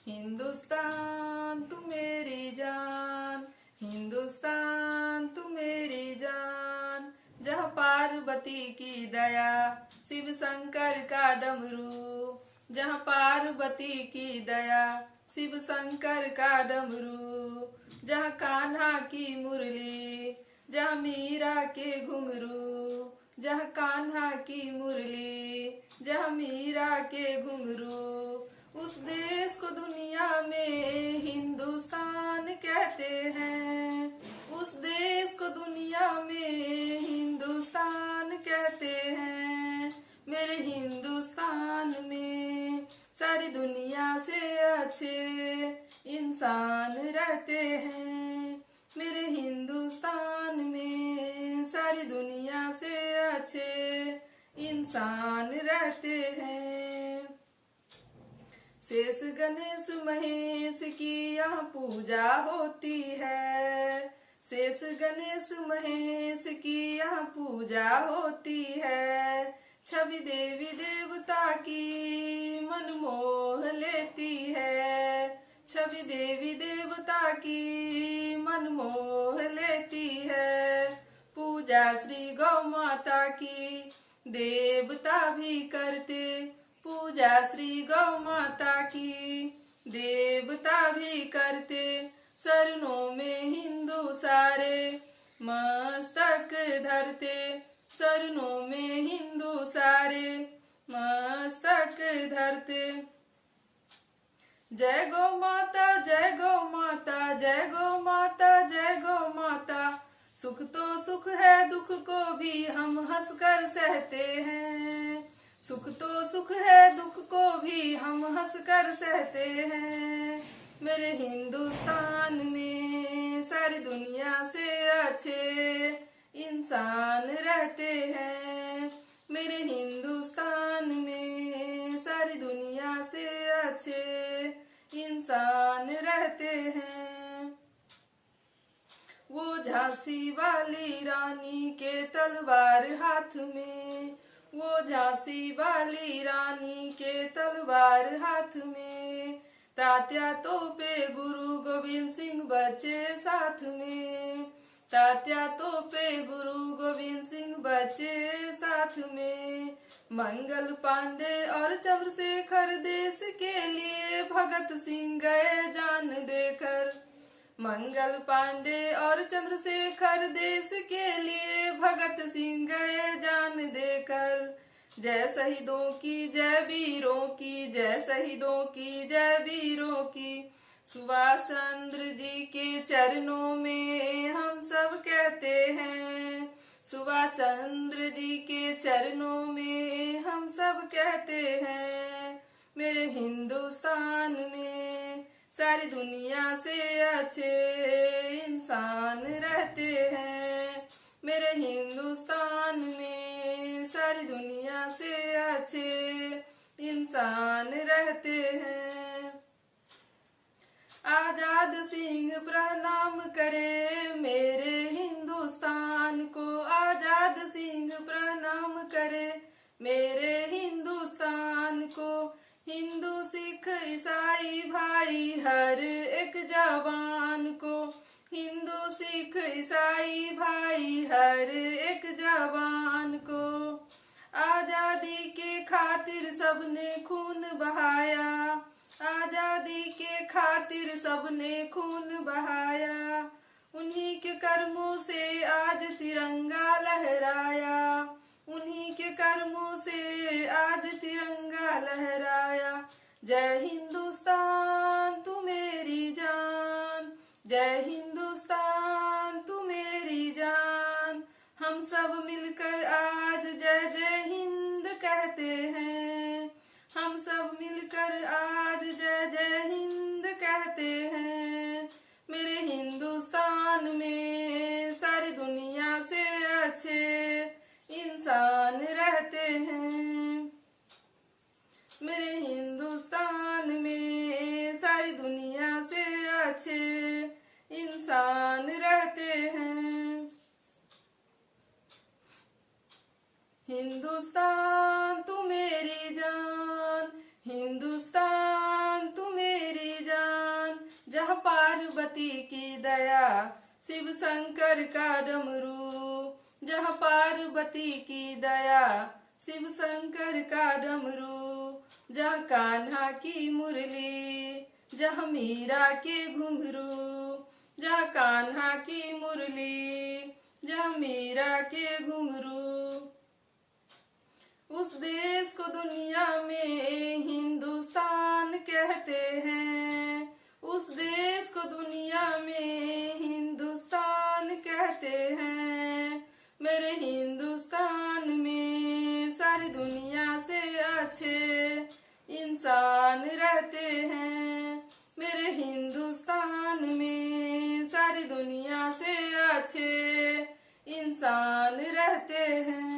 हिंदुस्तान तू मेरी जान, हिंदुस्तान तू मेरी जान। जहाँ पार्वती की दया, शिव शंकर का डमरू। जहाँ पार्वती की दया, शिव शंकर का डमरू। जहाँ कान्हा की मुरली, जहाँ मीरा के घुंघरू। जहाँ कान्हा की मुरली, जहाँ मीरा के घुंघरू। उस देश को दुनिया में हिंदुस्तान कहते हैं। उस देश को दुनिया में हिंदुस्तान कहते हैं। मेरे हिंदुस्तान में सारी दुनिया से अच्छे इंसान रहते हैं। मेरे हिंदुस्तान में सारी दुनिया से अच्छे इंसान रहते हैं। शेष गणेश महेश की यहाँ पूजा होती है। शेष गणेश महेश की यहाँ पूजा होती है। छवि देवी देवता की मन मोह लेती है। छवि देवी देवता की मन मोह लेती है। पूजा श्री गौ माता की देवता भी करते। पूजा श्री गौ माता की देवता भी करते। शरणों में हिंदू सारे मस्तक धरते। शरणों में हिंदू सारे मस्तक धरते। जय गौ माता, जय गौ माता, जय गौ माता, जय गौ माता। सुख तो सुख है, दुख को भी हम हंसकर सहते हैं। सुख तो सुख है, दुख को भी हम हंसकर सहते हैं। मेरे हिंदुस्तान में सारी दुनिया से अच्छे इंसान रहते हैं। मेरे हिंदुस्तान में सारी दुनिया से अच्छे इंसान रहते हैं। वो झांसी वाली रानी के तलवार हाथ में। वो झांसी वाली रानी के तलवार हाथ में। तात्या तोपे गुरु गोविंद सिंह बचे साथ में। तात्या तोपे गुरु गोविंद सिंह बचे साथ में। मंगल पांडे और चंद्रशेखर देश के लिए भगत सिंह गए जान देकर। मंगल पांडे और चंद्रशेखर देश के लिए भगत सिंह गए जान देकर। जय शहीदों की, जय वीरों की, जय शहीदों की, जय वीरों की। सुभाष चंद्र जी के चरणों में हम सब कहते हैं। सुभाष चंद्र जी के चरणों में हम सब कहते हैं। मेरे हिंदुस्तान में सारी दुनिया से अच्छे इंसान रहते हैं। मेरे हिंदुस्तान में सारी दुनिया से अच्छे इंसान रहते हैं। आजाद सिंह प्रणाम करे मेरे हिंदुस्तान को। आजाद सिंह प्रणाम करे मेरे हिंदुस्तान को। हिंदू सिख ईसाई भाई हर एक जवान को। हिंदू सिख ईसाई भाई हर एक जवान को। आजादी के खातिर सबने खून बहाया। आजादी के खातिर सबने खून बहाया। उन्हीं के कर्मों से आज तिरंगा लहराया। उन्हीं के कर्मों से आज तिरंगा लहराया। जय हिंदुस्तान तू मेरी जान। जय हिंदुस्तान तू मेरी जान। हम सब मिलकर आज जय जय हिंद कहते हैं। हम सब मिलकर आज जय जय हिंद कहते हैं। मेरे हिंदुस्तान में सारी दुनिया से अच्छे इंसान रहते हैं। मेरे हिंदुस्तान में सारी दुनिया से अच्छे इंसान रहते हैं। हिंदुस्तान तू मेरी जान, हिंदुस्तान तू मेरी पार्वती की दया, शिव शंकर का डमरू। जहाँ पार्वती की दया, शिव शंकर का डमरू। जहाँ कान्हा की मुरली, जहाँ मीरा के घुंघरू। जहाँ कान्हा की मुरली, जहाँ मीरा के घुंघरू। उस देश को दुनिया में हिंदुस्तान कहते हैं। उस देश को दुनिया में हिंदुस्तान कहते हैं। मेरे हिंदुस्तान में सारी दुनिया से अच्छे इंसान रहते हैं। मेरे हिंदुस्तान में सारी दुनिया से अच्छे इंसान रहते हैं।